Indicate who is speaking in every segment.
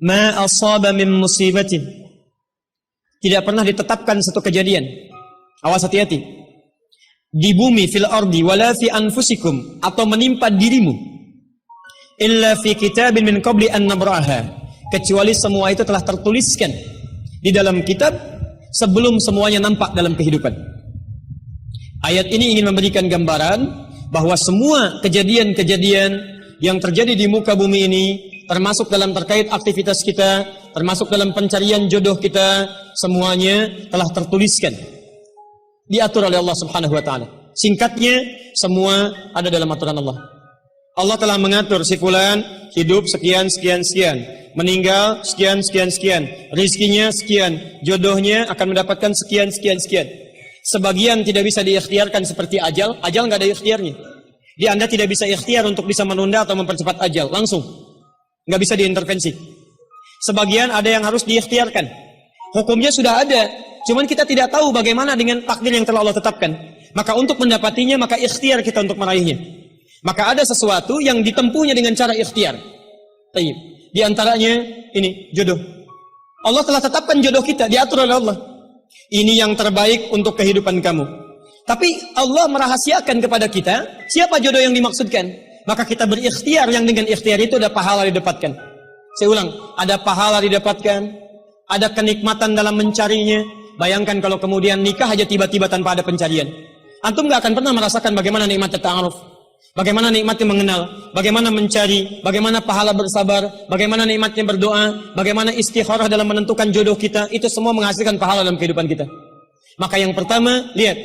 Speaker 1: ma asaba min musibatin. Tidak pernah ditetapkan satu kejadian. Awas, hati-hati. Di bumi, fil ardi, wala fi anfusikum, atau menimpa dirimu, illa fi kitabin min qabli an nabraha, kecuali semua itu telah tertuliskan di dalam kitab sebelum semuanya nampak dalam kehidupan. Ayat ini ingin memberikan gambaran bahwa semua kejadian-kejadian yang terjadi di muka bumi ini, termasuk dalam terkait aktivitas kita, termasuk dalam pencarian jodoh kita, semuanya telah tertuliskan, diatur oleh Allah Subhanahu wa taala. Singkatnya, semua ada dalam aturan Allah. Allah telah mengatur si fulan hidup sekian sekian sekian, meninggal sekian sekian sekian, rizkinya sekian, jodohnya akan mendapatkan sekian sekian sekian. Sebagian tidak bisa diikhtiarkan seperti ajal nggak ada ikhtiarnya. Anda tidak bisa ikhtiar untuk bisa menunda atau mempercepat ajal, langsung nggak bisa diintervensi. Sebagian ada yang harus diikhtiarkan, hukumnya sudah ada, cuman kita tidak tahu bagaimana dengan takdir yang telah Allah tetapkan. Maka untuk mendapatinya, maka ikhtiar kita untuk meraihnya. Maka ada sesuatu yang ditempuhnya dengan cara ikhtiar. Di antaranya ini jodoh. Allah telah tetapkan jodoh kita, diatur oleh Allah. Ini yang terbaik untuk kehidupan kamu. Tapi Allah merahasiakan kepada kita siapa jodoh yang dimaksudkan. Maka kita berikhtiar, yang dengan ikhtiar itu ada pahala didapatkan. Saya ulang, ada pahala didapatkan, ada kenikmatan dalam mencarinya. Bayangkan kalau kemudian nikah aja tiba-tiba tanpa ada pencarian. Antum gak akan pernah merasakan bagaimana nikmatnya ta'aruf, bagaimana nikmatnya mengenal, bagaimana mencari, bagaimana pahala bersabar, bagaimana nikmatnya berdoa, bagaimana istikharah dalam menentukan jodoh kita. Itu semua menghasilkan pahala dalam kehidupan kita. Maka yang pertama, lihat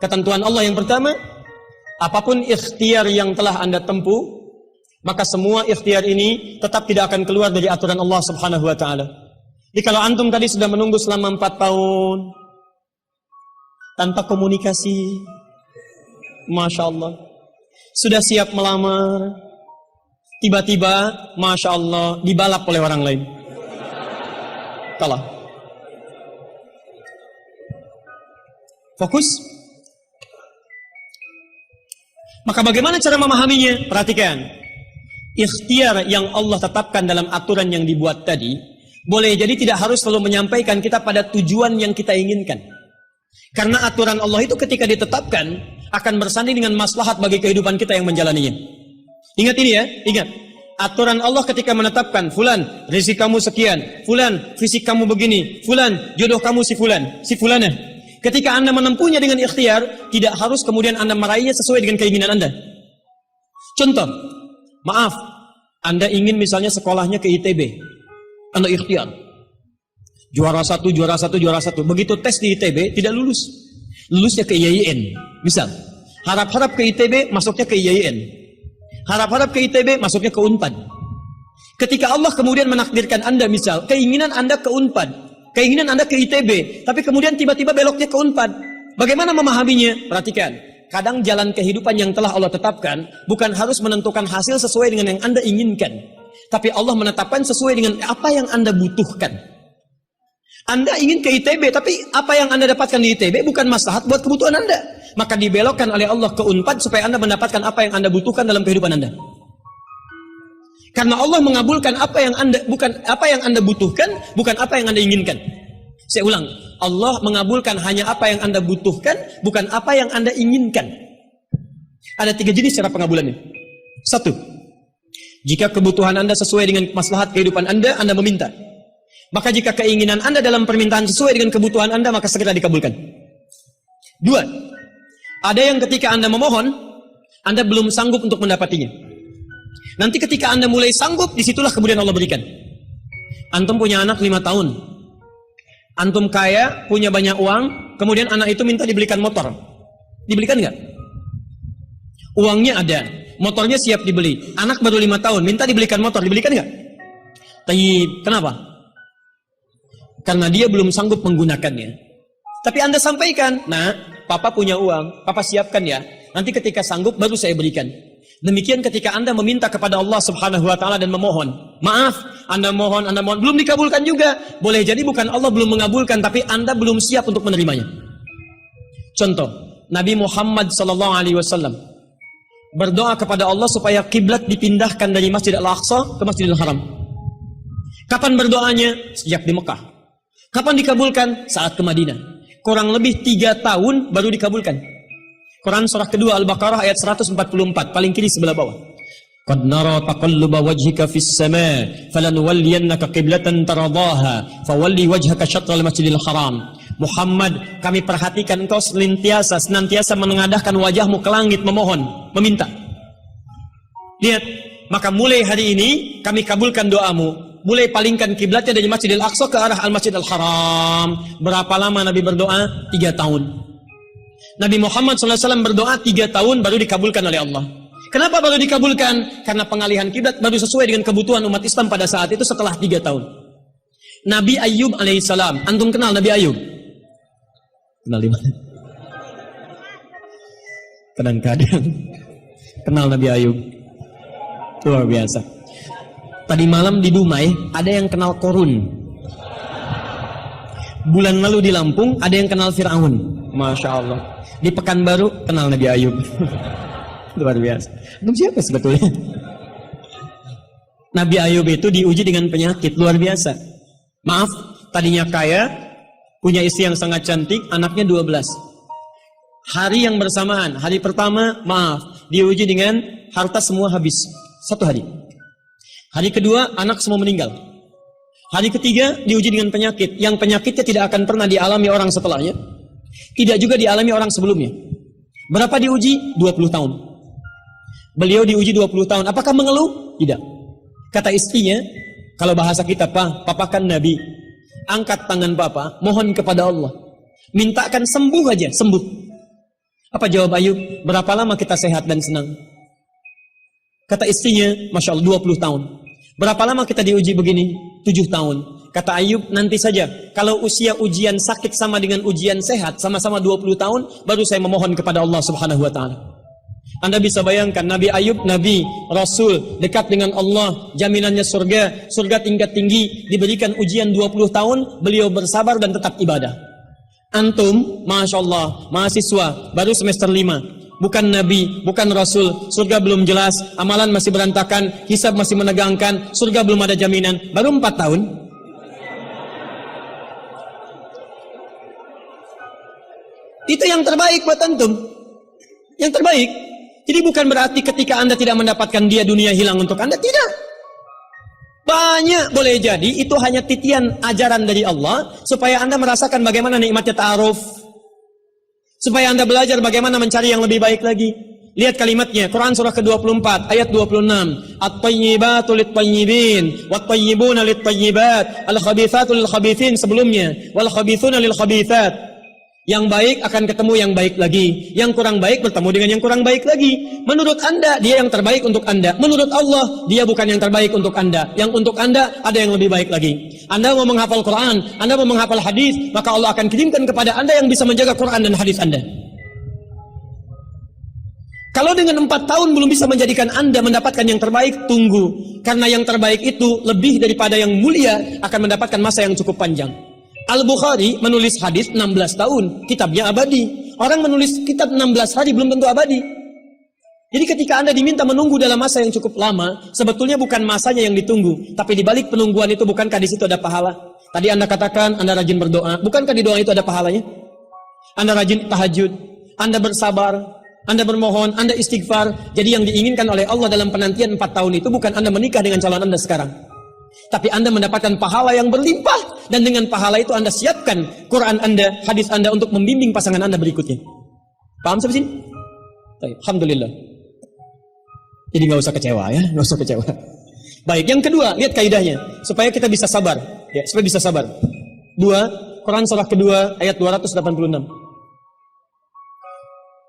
Speaker 1: ketentuan Allah yang pertama, apapun ikhtiar yang telah Anda tempuh, maka semua ikhtiar ini tetap tidak akan keluar dari aturan Allah Subhanahu wa taala. Jadi kalau antum tadi sudah menunggu selama 4 tahun tanpa komunikasi, Masya Allah, sudah siap melamar, tiba-tiba Masya Allah dibalap oleh orang lain, kalah. Fokus. Maka bagaimana cara memahaminya? Perhatikan. Ikhtiar yang Allah tetapkan dalam aturan yang dibuat tadi, boleh jadi tidak harus selalu menyampaikan kita pada tujuan yang kita inginkan. Karena aturan Allah itu ketika ditetapkan akan bersanding dengan maslahat bagi kehidupan kita yang menjalaninya. Ingat ini ya, ingat. Aturan Allah ketika menetapkan, fulan rezeki kamu sekian, fulan fisik kamu begini, fulan jodoh kamu si fulan, si fulanah. Ketika Anda menempuhnya dengan ikhtiar, tidak harus kemudian Anda meraihnya sesuai dengan keinginan Anda. Contoh, maaf, Anda ingin misalnya sekolahnya ke ITB, Anda ikhtiar. Juara satu. Begitu tes di ITB, tidak lulus. Lulusnya ke IAIN, misal. Harap-harap ke ITB, masuknya ke IAIN. Harap-harap ke ITB, masuknya ke UNPAD. Ketika Allah kemudian menakdirkan Anda, misal, keinginan Anda ke UNPAD, keinginan Anda ke ITB, tapi kemudian tiba-tiba beloknya ke UNPAD. Bagaimana memahaminya? Perhatikan. Kadang jalan kehidupan yang telah Allah tetapkan bukan harus menentukan hasil sesuai dengan yang Anda inginkan, tapi Allah menetapkan sesuai dengan apa yang Anda butuhkan. Anda ingin ke ITB, tapi apa yang Anda dapatkan di ITB bukan maslahat buat kebutuhan Anda. Maka dibelokkan oleh Allah ke UNPAD supaya Anda mendapatkan apa yang Anda butuhkan dalam kehidupan Anda. Karena Allah mengabulkan apa yang Anda butuhkan, bukan apa yang Anda inginkan. Saya ulang, Allah mengabulkan hanya apa yang Anda butuhkan, bukan apa yang Anda inginkan. Ada 3 jenis cara pengabulannya. 1, jika kebutuhan Anda sesuai dengan maslahat kehidupan Anda meminta. Maka jika keinginan Anda dalam permintaan sesuai dengan kebutuhan Anda, maka segera dikabulkan. 2, ada yang ketika Anda memohon, Anda belum sanggup untuk mendapatinya. Nanti ketika Anda mulai sanggup, disitulah kemudian Allah berikan. Antum punya anak 5 tahun. Antum kaya, punya banyak uang, kemudian anak itu minta dibelikan motor. Dibelikan nggak? Uangnya ada, motornya siap dibeli. Anak baru 5 tahun, minta dibelikan motor, dibelikan nggak? Kenapa? Karena dia belum sanggup menggunakannya. Tapi Anda sampaikan, nah, Papa punya uang, Papa siapkan ya. Nanti ketika sanggup baru saya berikan. Demikian ketika Anda meminta kepada Allah Subhanahu wa taala dan memohon. Maaf, Anda mohon, belum dikabulkan juga. Boleh jadi bukan Allah belum mengabulkan, tapi Anda belum siap untuk menerimanya. Contoh, Nabi Muhammad SAW berdoa kepada Allah supaya kiblat dipindahkan dari Masjid Al-Aqsa ke Masjidil Haram. Kapan berdoanya? Sejak di Mekah. Kapan dikabulkan? Saat ke Madinah. Kurang lebih 3 tahun baru dikabulkan. Quran surah kedua Al-Baqarah ayat 144, paling kiri sebelah bawah. Qad nara taqalluba wajhika fis sama' falanuwalliyannaka qiblatan taradaha fawalli wajhaka syatral masjidil haram. Muhammad, kami perhatikan engkau senantiasa menengadahkan wajahmu ke langit memohon, meminta. Lihat, maka mulai hari ini kami kabulkan doamu. Mulai palingkan kiblatnya dari Masjidil Aqsa ke arah Al-Masjidil Haram. Berapa lama Nabi berdoa? 3 tahun. Nabi Muhammad SAW berdoa 3 tahun baru dikabulkan oleh Allah. Kenapa baru dikabulkan? Karena pengalihan kiblat baru sesuai dengan kebutuhan umat Islam pada saat itu setelah 3 tahun. Nabi Ayub alaihissalam. Antum kenal Nabi Ayub? Kenal di mana? Kadang-kadang kenal Nabi Ayub. Luar biasa. Tadi malam di Dumai ada yang kenal Korun. Bulan lalu di Lampung ada yang kenal Fir'aun. Masya Allah. Di Pekanbaru kenal Nabi Ayub. Luar biasa. Itu siapa sebetulnya? Nabi Ayub itu diuji dengan penyakit luar biasa. Maaf, tadinya kaya, punya istri yang sangat cantik, anaknya 12. Hari yang bersamaan, hari pertama, maaf, diuji dengan harta semua habis. 1 hari. Hari kedua, anak semua meninggal. Hari ketiga, diuji dengan penyakit. Yang penyakitnya tidak akan pernah dialami orang setelahnya. Tidak juga dialami orang sebelumnya. Berapa diuji? 20 tahun. Beliau diuji 20 tahun. Apakah mengeluh? Tidak. Kata istrinya, kalau bahasa kita, Papa kan Nabi. Angkat tangan Papa, mohon kepada Allah. Mintakan sembuh aja, sembuh. Apa jawab Ayub? Berapa lama kita sehat dan senang? Kata istrinya, Masya Allah, 20 tahun. Berapa lama kita diuji begini? 7 tahun. Kata Ayub, nanti saja. Kalau usia ujian sakit sama dengan ujian sehat, sama-sama 20 tahun, baru saya memohon kepada Allah Subhanahu wa Ta'ala. Anda bisa bayangkan, Nabi Ayub, Nabi, Rasul, dekat dengan Allah, jaminannya surga, surga tingkat tinggi, diberikan ujian 20 tahun, beliau bersabar dan tetap ibadah. Antum, Masya Allah, mahasiswa, baru semester 5. Bukan Nabi, bukan Rasul, surga belum jelas, amalan masih berantakan, hisab masih menegangkan, surga belum ada jaminan, baru 4 tahun. Itu yang terbaik buat antum. Yang terbaik. Jadi bukan berarti ketika Anda tidak mendapatkan dia, dunia hilang untuk Anda, tidak. Banyak boleh jadi, itu hanya titian ajaran dari Allah, supaya Anda merasakan bagaimana nikmatnya ta'aruf. Supaya Anda belajar bagaimana mencari yang lebih baik lagi. Lihat kalimatnya, Quran surah ke-24 ayat 26. At-tayyibatu lit-tayyibin, wat-tayyibuna lit-tayyibat, al-khabithatu lil-khabithin sebelumnya, wal-khabithuna lil-khabithat. Yang baik akan ketemu yang baik lagi, yang kurang baik bertemu dengan yang kurang baik lagi. Menurut Anda, dia yang terbaik untuk Anda. Menurut Allah, dia bukan yang terbaik untuk Anda. Yang untuk Anda, ada yang lebih baik lagi. Anda mau menghafal Quran, Anda mau menghafal hadis, maka Allah akan kirimkan kepada Anda yang bisa menjaga Quran dan hadis Anda. Kalau dengan 4 tahun belum bisa menjadikan Anda mendapatkan yang terbaik, tunggu. Karena yang terbaik itu lebih daripada yang mulia akan mendapatkan masa yang cukup panjang. Al-Bukhari menulis hadis 16 tahun, kitabnya abadi. Orang menulis kitab 16 hari belum tentu abadi. Jadi ketika Anda diminta menunggu dalam masa yang cukup lama, sebetulnya bukan masanya yang ditunggu, tapi di balik penungguan itu bukankah di situ ada pahala? Tadi Anda katakan Anda rajin berdoa, bukankah di doa itu ada pahalanya? Anda rajin tahajud, Anda bersabar, Anda bermohon, Anda istighfar. Jadi yang diinginkan oleh Allah dalam penantian 4 tahun itu bukan Anda menikah dengan calon Anda sekarang, tapi Anda mendapatkan pahala yang berlimpah. Dan dengan pahala itu Anda siapkan Quran Anda, hadis Anda untuk membimbing pasangan Anda berikutnya. Paham sampai sini? Alhamdulillah. Jadi nggak usah kecewa ya, nggak usah kecewa. Baik, yang kedua, lihat kaidahnya supaya kita bisa sabar, ya, supaya bisa sabar. 2, Quran surah kedua ayat 286.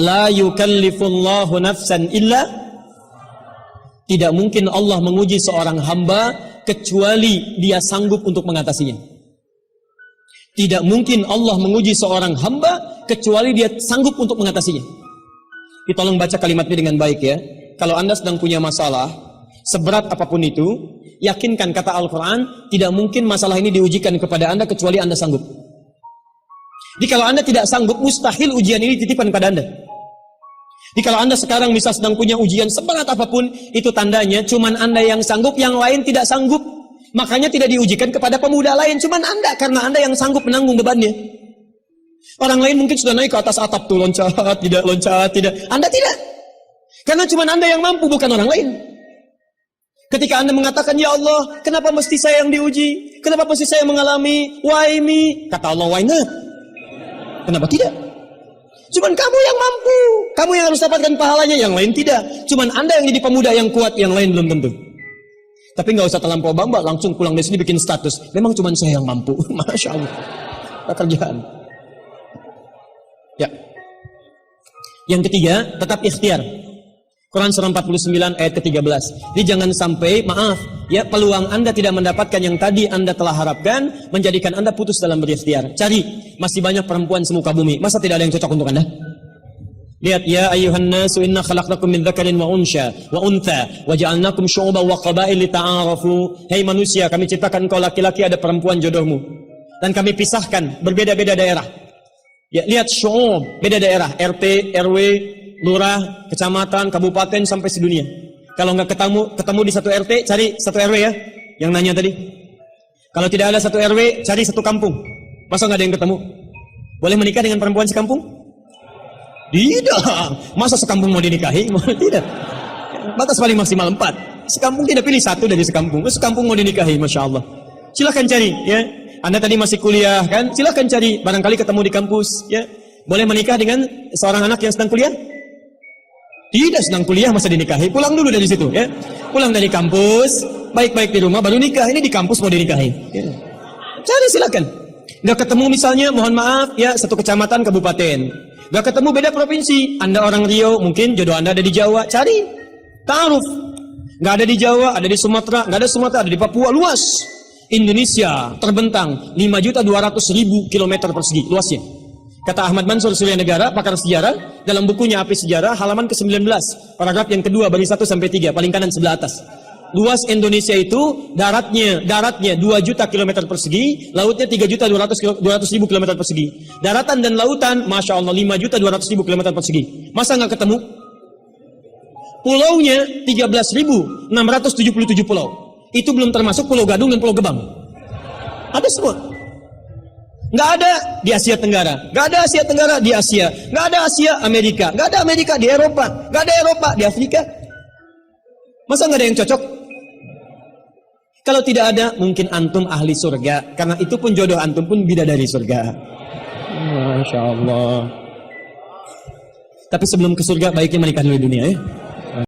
Speaker 1: La yukallifullahu nafsan illa, tidak mungkin Allah menguji seorang hamba kecuali dia sanggup untuk mengatasinya. Tidak mungkin Allah menguji seorang hamba kecuali dia sanggup untuk mengatasinya. Kita tolong baca kalimatnya dengan baik ya. Kalau Anda sedang punya masalah, seberat apapun itu, yakinkan kata Al-Quran, tidak mungkin masalah ini diujikan kepada Anda kecuali Anda sanggup. Jadi kalau Anda tidak sanggup, mustahil ujian ini dititipkan pada Anda. Jadi kalau Anda sekarang misal sedang punya ujian seberat apapun, itu tandanya cuman Anda yang sanggup, yang lain tidak sanggup. Makanya tidak diujikan kepada pemuda lain. Cuman Anda, karena Anda yang sanggup menanggung bebannya. Orang lain mungkin sudah naik ke atas atap tuh, loncat, tidak. Anda tidak. Karena cuman Anda yang mampu, bukan orang lain. Ketika Anda mengatakan, ya Allah, kenapa mesti saya yang diuji? Kenapa mesti saya mengalami? Why me? Kata Allah, why not? Kenapa tidak? Cuman kamu yang mampu. Kamu yang harus dapatkan pahalanya, yang lain tidak. Cuman Anda yang jadi pemuda yang kuat, yang lain belum tentu. Tapi nggak usah terlampau bangga, langsung pulang dari sini bikin status. Memang cuman saya yang mampu. Masya Allah. Pekerjaan. Ya. Yang ketiga, tetap ikhtiar. Quran surah 49 ayat ke-13. Jadi jangan sampai, maaf, ya, peluang Anda tidak mendapatkan yang tadi Anda telah harapkan, menjadikan Anda putus dalam berikhtiar. Cari, masih banyak perempuan semuka bumi. Masa tidak ada yang cocok untuk Anda? Lihat, ya ayyuhan nasu inna khalaqnakum min dzakarin wa untha wa ja'alnakum syu'uban wa qabail lita'arafu. Hei manusia, kami ciptakan engkau laki-laki, ada perempuan jodohmu. Dan kami pisahkan berbeda-beda daerah. Ya, lihat syu'ub, beda daerah, RT, RW, lurah, kecamatan, kabupaten, sampai sedunia. Kalau nggak ketemu di satu RT, cari satu RW ya, yang nanya tadi. Kalau tidak ada satu RW, cari satu kampung. Masa nggak ada yang ketemu? Boleh menikah dengan perempuan sekampung? Tidak. Masa sekampung mau dinikahi? Tidak. Batas paling maksimal 4. Sekampung tidak pilih satu dari sekampung. Sekampung mau dinikahi, Masya Allah. Silahkan cari ya. Anda tadi masih kuliah kan? Silahkan cari. Barangkali ketemu di kampus ya. Boleh menikah dengan seorang anak yang sedang kuliah? Tidak sedang kuliah masa dinikahi, pulang dulu dari situ ya. Pulang dari kampus, baik-baik di rumah baru nikah. Ini di kampus mau dinikahi. Ya. Cari silakan. Gak ketemu misalnya, mohon maaf ya, satu kecamatan, kabupaten. Gak ketemu beda provinsi. Anda orang Riau, mungkin jodoh Anda ada di Jawa. Cari, ta'aruf. Gak ada di Jawa, ada di Sumatera. Gak ada Sumatera, ada di Papua. Luas. Indonesia terbentang 5.200.000 kilometer persegi luasnya. Kata Ahmad Mansur Surya Negara, pakar sejarah, dalam bukunya Api Sejarah, halaman ke-19, paragraf yang kedua, baris 1 sampai 3, paling kanan sebelah atas. Luas Indonesia itu, daratnya 2 juta kilometer persegi, lautnya 3.200.000 kilometer persegi. Daratan dan lautan, Masya Allah, 5.200.000 kilometer persegi. Masa nggak ketemu? Pulaunya 13.677 pulau. Itu belum termasuk Pulau Gadung dan Pulau Gebang. Ada semua. Nggak ada di Asia Tenggara, nggak ada Asia Tenggara di Asia, nggak ada Asia Amerika, nggak ada Amerika di Eropa, nggak ada Eropa di Afrika. Masa nggak ada yang cocok? Kalau tidak ada, mungkin antum ahli surga, karena itu pun jodoh antum pun bidadari surga. Masya Allah. Tapi sebelum ke surga, baiknya menikah dulu di dunia ya.